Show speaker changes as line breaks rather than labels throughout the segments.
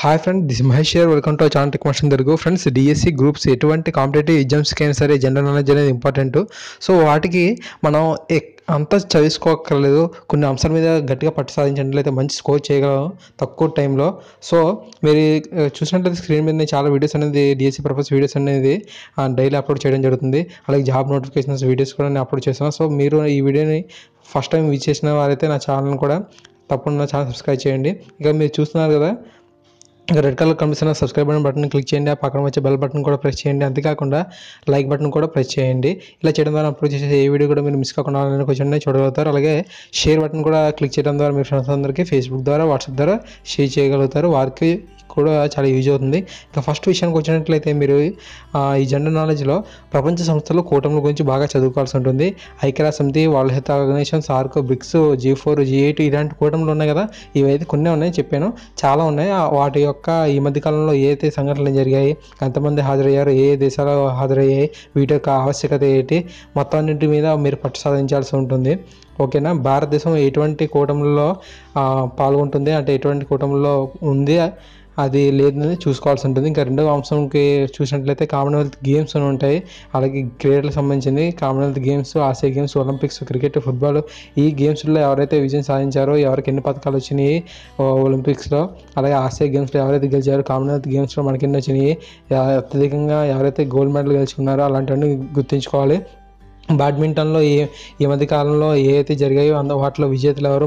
Hi friend, this Mahesh here. Welcome to our channel tech machine Telugu. Friends, DSC groups ఎటువంటి competitive ఎగ్జామ్స్కి అయినా సరే general knowledge అనేది important. So వాటికి మనం అంతా చదువుకోక్కర్లేదు. కొన్ని అంశాల మీద గట్టిగా పట్టు సాధించినట్లయితే మంచి స్కోర్ చేయగలం తక్కువ టైంలో. సో మీరు చూసినట్లయితే స్క్రీన్ మీద చాలా వీడియోస్ అనేది డిఎస్సి పర్పస్ వీడియోస్ అనేది డైలీ అప్లోడ్ చేయడం జరుగుతుంది. అలాగే జాబ్ నోటిఫికేషన్స్ వీడియోస్ కూడా నేను అప్లోడ్ చేస్తున్నాను. సో మీరు ఈ వీడియోని ఫస్ట్ టైం విజిట్ చేసిన వారైతే నా ఛానల్ని కూడా తప్పకుండా నా ఛానల్ సబ్స్క్రైబ్ చేయండి. ఇక మీరు చూస్తున్నారు కదా, ఇంకా రెడ్ కలర్ కనిపిస్తున్న సబ్స్క్రైబ్ బటన్ క్లిక్ చేయండి. ఆ పక్కన వచ్చే బెల్ బటన్ కూడా ప్రెస్ చేయండి. అంతేకాకుండా లైక్ బటన్ కూడా ప్రెస్ చేయండి. ఇలా చేయడం ద్వారా అప్లోడ్ చేసే ఏ వీడియో కూడా మీరు మిస్ కాకుండా కొంచెం చూడగలుగుతారు. అలాగే షేర్ బటన్ కూడా క్లిక్ చేయడం ద్వారా మీ ఫ్రెండ్స్ అందరికీ ఫేస్బుక్ ద్వారా, వాట్సాప్ ద్వారా షేర్ చేయగలుగుతారు. వారికి కూడా చాలా యూజ్ అవుతుంది. ఇంకా ఫస్ట్ విషయానికి వచ్చినట్లయితే మీరు ఈ జనరల్ నాలెడ్జ్లో ప్రపంచ సంస్థలు కూటముల గురించి బాగా చదువుకోవాల్సి ఉంటుంది. ఐక్యరాజ్య సమితి, World Health Organization, SAARC, BRICS, G4, G8 ఇలాంటి కూటములు ఉన్నాయి కదా. ఇవైతే కొన్ని ఉన్నాయి చెప్పాను, చాలా ఉన్నాయి. వాటి యొక్క ఈ మధ్యకాలంలో ఏ అయితే సంఘటనలు జరిగాయి, ఎంతమంది హాజరయ్యారు, ఏ దేశాలు హాజరయ్యాయి, వీటి యొక్క ఆవశ్యకత ఏంటి, మొత్తం అన్నింటి మీద మీరు పట్టు సాధించాల్సి ఉంటుంది. ఓకేనా. భారతదేశం ఎటువంటి కూటములలో పాల్గొంటుంది, అంటే ఎటువంటి కూటములలో ఉంది, అది లేదని చూసుకోవాల్సి ఉంటుంది. ఇంకా రెండవ అంశంకి చూసినట్లయితే కామన్వెల్త్ గేమ్స్ అని ఉంటాయి. అలాగే క్రీడలకు సంబంధించింది Commonwealth games, Asia games, Olympics, cricket, football, ఈ గేమ్స్లో ఎవరైతే విజయం సాధించారో, ఎవరికి ఎన్ని పథకాలు వచ్చినాయి ఒలింపిక్స్లో, అలాగే ఆసియా గేమ్స్లో ఎవరైతే గెలిచారో, కామన్వెల్త్ గేమ్స్లో మనకి ఎన్ని వచ్చినాయి, అత్యధికంగా ఎవరైతే గోల్డ్ మెడల్ గెలుచుకున్నారో అలాంటివన్నీ గుర్తుంచుకోవాలి. బ్యాడ్మింటన్లో ఈ మధ్య కాలంలో ఏ అయితే జరిగాయో వాటిలో విజేతలు ఎవరు,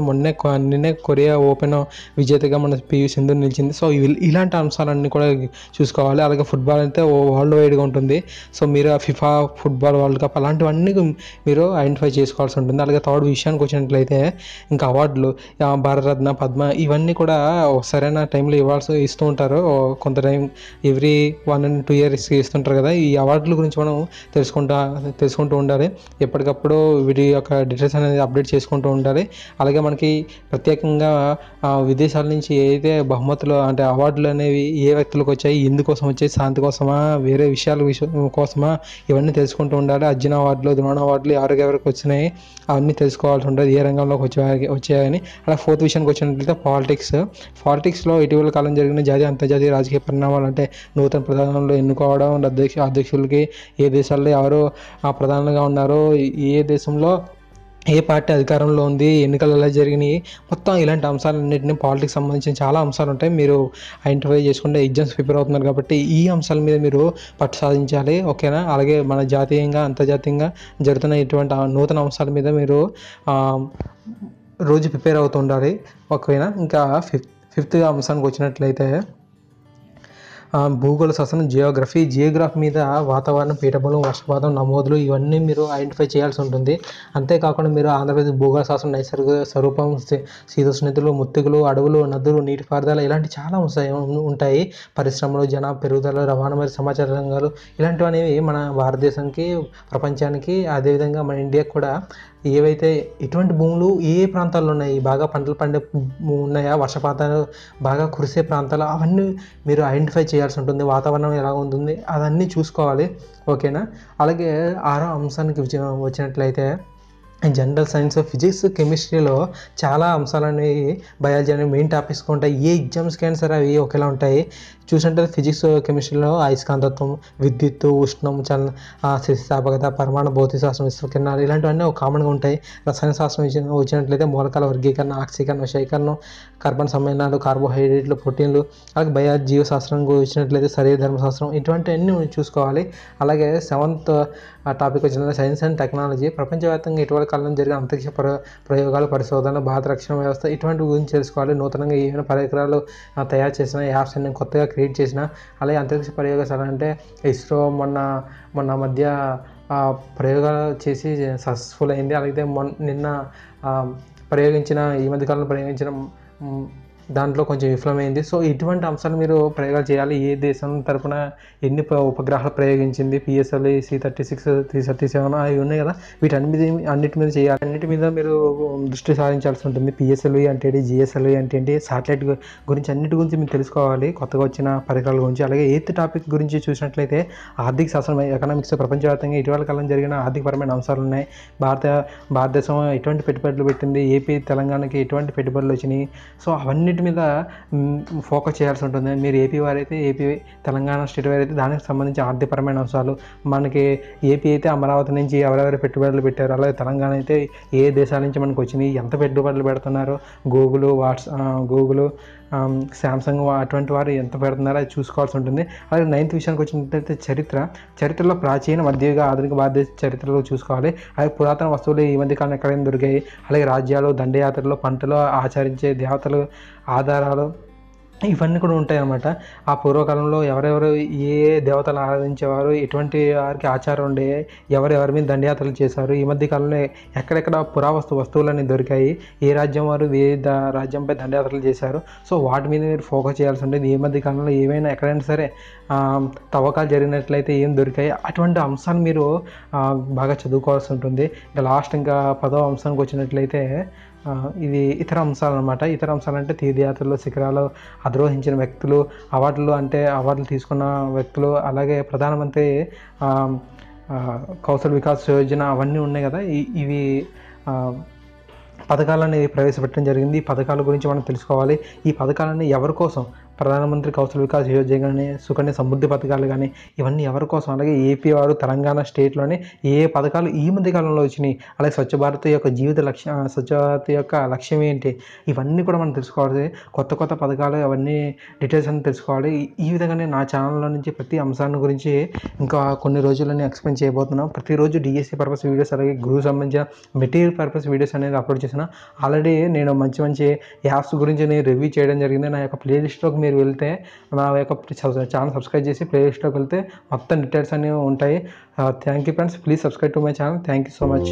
నిన్నే కొరియా ఓపెన్ విజేతగా మన PV సింధు నిలిచింది. సో ఇలాంటి అంశాలన్నీ కూడా చూసుకోవాలి. అలాగే ఫుట్బాల్ అయితే వరల్డ్ వైడ్గా ఉంటుంది. సో మీరు ఫిఫా ఫుట్బాల్ వరల్డ్ కప్ అలాంటివన్నీ మీరు ఐడెంటిఫై చేసుకోవాల్సి ఉంటుంది. అలాగే థర్డ్ విషయానికి వచ్చినట్లయితే ఇంకా అవార్డులు, భారతరత్న, పద్మ, ఇవన్నీ కూడా సరైన టైంలో ఇస్తూ ఉంటారు. కొంత టైం ఎవ్రీ 1 and 2 years ఇస్తుంటారు కదా. ఈ అవార్డుల గురించి మనం తెలుసుకుంటూ ఉండాలి. ఎప్పటికప్పుడు వీటి యొక్క డీటెయిల్స్ అనేది అప్డేట్ చేసుకుంటూ ఉండాలి. అలాగే మనకి ప్రత్యేకంగా విదేశాల నుంచి ఏదైతే బహుమతులు అంటే అవార్డులు అనేవి ఏ వ్యక్తులకు వచ్చాయి, ఎందుకోసం వచ్చాయి, శాంతి కోసమా, వేరే విషయాల కోసమా, ఇవన్నీ తెలుసుకుంటూ ఉండాలి. అర్జున అవార్డులు, ద్రోణ అవార్డులు ఎవరికి వచ్చినాయి అవన్నీ తెలుసుకోవాల్సి ఉంటుంది, ఏ రంగంలోకి వచ్చాయని. అలా ఫోర్త్ విషయానికి వచ్చినట్లయితే పాలిటిక్స్లో ఇటీవల కాలం జరిగిన జాతీయ అంతర్జాతీయ రాజకీయ పరిణామాలు, అంటే నూతన ప్రధానంలో ఎన్నుకోవడం, అధ్యక్షులకి ఏ దేశాల్లో ఎవరు ప్రధానంగా ఉన్నారో, ఏ దేశంలో ఏ పార్టీ అధికారంలో ఉంది, ఎన్నికలు ఎలా జరిగినాయి, మొత్తం ఇలాంటి అంశాలన్నింటినీ పాలిటిక్స్ సంబంధించిన చాలా అంశాలు ఉంటాయి. మీరు ఐడెంటిఫై చేసుకుంటే ఎగ్జామ్స్ ప్రిపేర్ అవుతున్నారు కాబట్టి ఈ అంశాల మీద మీరు పట్టు సాధించాలి. ఓకేనా. అలాగే మన జాతీయంగా అంతర్జాతీయంగా జరుగుతున్న ఇటువంటి నూతన అంశాల మీద మీరు రోజు ప్రిపేర్ అవుతూ ఉండాలి. ఓకేనా. ఇంకా ఫిఫ్త్ అంశానికి వచ్చినట్లయితే భూగోళ శాస్త్రం, జియోగ్రఫీ మీద వాతావరణం, పీఠబలం, వర్షపాతం నమోదులు, ఇవన్నీ మీరు ఐడెంటిఫై చేయాల్సి ఉంటుంది. అంతేకాకుండా మీరు ఆంధ్రప్రదేశ్ భూగోళ శాస్త్రం, నైసర్గిక స్వరూపం, శీతోష్ణతులు, ముత్తికలు, అడవులు, నదులు, నీటిపారుదల, ఇలాంటి చాలా ఉంటాయి. పరిశ్రమలు, జనాభా పెరుగుదల, రవాణా మరియు సమాచార రంగాలు, ఇలాంటివి అనేవి మన భారతదేశానికి, ప్రపంచానికి, అదేవిధంగా మన ఇండియాకి కూడా ఏవైతే ఎటువంటి భూములు ఏ ప్రాంతాల్లో ఉన్నాయి, బాగా పంటలు పండే ఉన్నాయా, వర్షపాతాలు బాగా కురిసే ప్రాంతాలు, అవన్నీ మీరు ఐడెంటిఫై చేయాల్సి ఉంటుంది. వాతావరణం ఎలా ఉంటుంది అవన్నీ చూసుకోవాలి. ఓకేనా. అలాగే 6వ అంశానికి వచ్చినట్లయితే జనరల్ సైన్స్, ఫిజిక్స్, కెమిస్ట్రీలో చాలా అంశాలు అనేవి, బయాలజీ అనేవి మెయిన్ టాపిక్స్ ఉంటాయి. ఏ ఎగ్జామ్స్కి అయినా సరే అవి ఒకేలా ఉంటాయి. చూసినట్టే ఫిజిక్స్, కెమిస్ట్రీలో అయస్కాంతత్వం, విద్యుత్తు, ఉష్ణం, స్థితిస్థాపకత, పరమాణు భౌతిక శాస్త్రం, విశ్వకిరణాలు, ఇలాంటివన్నీ కామన్గా ఉంటాయి. రసాయన శాస్త్రం వచ్చినట్లయితే మూలకాల వర్గీకరణ, ఆక్సీకరణ, శేఖరణం, కార్బన్ సమ్మేళనాలు, కార్బోహైడ్రేట్లు, ప్రోటీన్లు, అలాగే జీవశాస్త్రం వచ్చినట్లయితే శరీర ధర్మశాస్త్రం, ఇటువంటివన్నీ చూసుకోవాలి. అలాగే 7th టాపిక్ వచ్చిన సైన్స్ అండ్ టెక్నాలజీ, ప్రపంచవ్యాప్తంగా ఇటీవల కాలంలో జరిగిన అంతరిక్ష ప్రయోగాలు, పరిశోధనలు, భారత రక్షణ వ్యవస్థ, ఇటువంటి గురించి తెలుసుకోవాలి. నూతనంగా ఏమైనా పరికరాలు తయారు చేసిన, యాప్స్ అన్ని కొత్తగా క్రియేట్ చేసిన, అలాగే అంతరిక్ష ప్రయోగశాల అంటే ఇస్రో మొన్న మధ్య ప్రయోగాలు చేసి సక్సెస్ఫుల్ అయింది. అలాగే నిన్న ఈ మధ్యకాలంలో ప్రయోగించిన దాంట్లో కొంచెం విఫలమైంది. సో ఇటువంటి అంశాలు మీరు ప్రయోగాలు చేయాలి. ఏ దేశం తరపున ఎన్ని ఉపగ్రహాలు ప్రయోగించింది, PSLV, C-36, 337 అవి ఉన్నాయి కదా, అన్నిటి మీద చేయాలి. అన్నిటి మీద మీరు దృష్టి సాధించాల్సి ఉంటుంది. PSLV అంటే ఏంటి, GSLV అంటే ఏంటి, శాటిలైట్ గురించి అన్నిటి గురించి మీరు తెలుసుకోవాలి, కొత్తగా వచ్చిన పరికరాల గురించి. అలాగే 8th టాపిక్ గురించి చూసినట్లయితే ఆర్థిక శాస్త్రం, ఎకనామిక్స్, ప్రపంచవ్యాప్తంగా ఇటీవల కాలం జరిగిన ఆర్థికపరమైన అంశాలు ఉన్నాయి. భారతదేశం ఎటువంటి పెట్టుబడులు పెట్టింది, ఏపీ, తెలంగాణకి ఎటువంటి పెట్టుబడులు వచ్చినాయి, సో అవన్నీ వీటన్నిటి మీద ఫోకస్ చేయాల్సి ఉంటుంది. మీరు ఏపీ వారైతే ఏపీ, తెలంగాణ స్టేట్ వారైతే దానికి సంబంధించి ఆర్థికపరమైన అంశాలు, మనకి ఏపీ అయితే అమరావతి నుంచి ఎవరెవరు పెట్టుబడులు పెట్టారు, అలాగే తెలంగాణ అయితే ఏ దేశాల నుంచి మనకు వచ్చినాయి, ఎంత పెట్టుబడులు పెడుతున్నారు, గూగుల్, శాంసంగ్ అటువంటి వారు ఎంత పెడుతున్నారో అది చూసుకోవాల్సి ఉంటుంది. అలాగే 9th విషయానికి వచ్చినట్లయితే చరిత్రలో ప్రాచీన, మధ్యయుగ, ఆధునిక భారతదేశ చరిత్రలో చూసుకోవాలి. అలాగే పురాతన వస్తువులు ఈ మధ్య కాలం ఎక్కడైనా దొరికాయి, అలాగే రాజ్యాలు, దండయాత్రలు, పంటలు ఆచరించే దేవతలు, ఆధారాలు, ఇవన్నీ కూడా ఉంటాయి అన్నమాట. ఆ పూర్వకాలంలో ఎవరెవరు ఏ దేవతలు ఆరాధించేవారు, ఎటువంటి వారికి ఆచారం ఉండే, ఎవరెవరి మీద దండయాత్రలు చేశారు, ఈ మధ్య కాలంలో ఎక్కడెక్కడ వస్తువులన్నీ దొరికాయి, ఏ రాజ్యం వారు ఏ రాజ్యంపై దండయాత్రలు చేశారు. సో వాటి మీద మీరు ఫోకస్ చేయాల్సి ఉంటుంది. ఈ మధ్య కాలంలో ఏమైనా ఎక్కడైనా సరే తవ్వకాలు జరిగినట్లయితే ఏం దొరికాయి, అటువంటి అంశాలు మీరు బాగా చదువుకోవాల్సి ఉంటుంది. ఇంకా 10వ అంశానికి వచ్చినట్లయితే ఇది ఇతర అంశాలు అనమాట. ఇతర అంశాలు అంటే తీర్థయాత్రలు, శిఖరాలు అధిరోహించిన వ్యక్తులు, అవార్డులు తీసుకున్న వ్యక్తులు, అలాగే ప్రధానమంత్రి కౌశల్ వికాస్ యోజన అవన్నీ ఉన్నాయి కదా. ఇవి పథకాలని ప్రవేశపెట్టడం జరిగింది. ఈ పథకాల గురించి మనం తెలుసుకోవాలి. ఈ పథకాలని ఎవరి కోసం, ప్రధానమంత్రి కౌశల్ వికాస్ యోజన కానీ, సుకన్య సమృద్ధి పథకాలు కానీ, ఇవన్నీ ఎవరి కోసం, అలాగే ఏపీ వారు, తెలంగాణ స్టేట్లోనే ఏ పథకాలు ఈ మధ్య కాలంలో వచ్చినాయి, అలాగే స్వచ్ఛ భారత్ యొక్క స్వచ్ఛ భారత్ యొక్క లక్ష్యం ఏంటి, ఇవన్నీ కూడా మనం తెలుసుకోవాలి. కొత్త పథకాలు అవన్నీ డీటెయిల్స్ అన్ని తెలుసుకోవాలి. ఈ విధంగానే నా ఛానల్లో నుంచి ప్రతి అంశాన్ని గురించి ఇంకా కొన్ని రోజుల్లోనే ఎక్స్ప్లెయిన్ చేయబోతున్నాం. ప్రతిరోజు డిఎస్సి పర్పస్ వీడియోస్, అలాగే గురువు సంబంధించిన మెటీరియల్ పర్పస్ వీడియోస్ అనేది అప్లోడ్ చేసిన. ఆల్రెడీ నేను మంచి యాప్స్ గురించి నేను రివ్యూ చేయడం జరిగింది. నా యొక్క ప్లేలిస్ట్లోకి మీరు వెళ్తే, నా యొక్క ఛానల్ సబ్స్క్రైబ్ చేసి ప్లేలిస్ట్లోకి వెళ్తే మొత్తం డీటెయిల్స్ అన్నీ ఉంటాయి. Thank you friends, please subscribe to my channel. Thank you so much.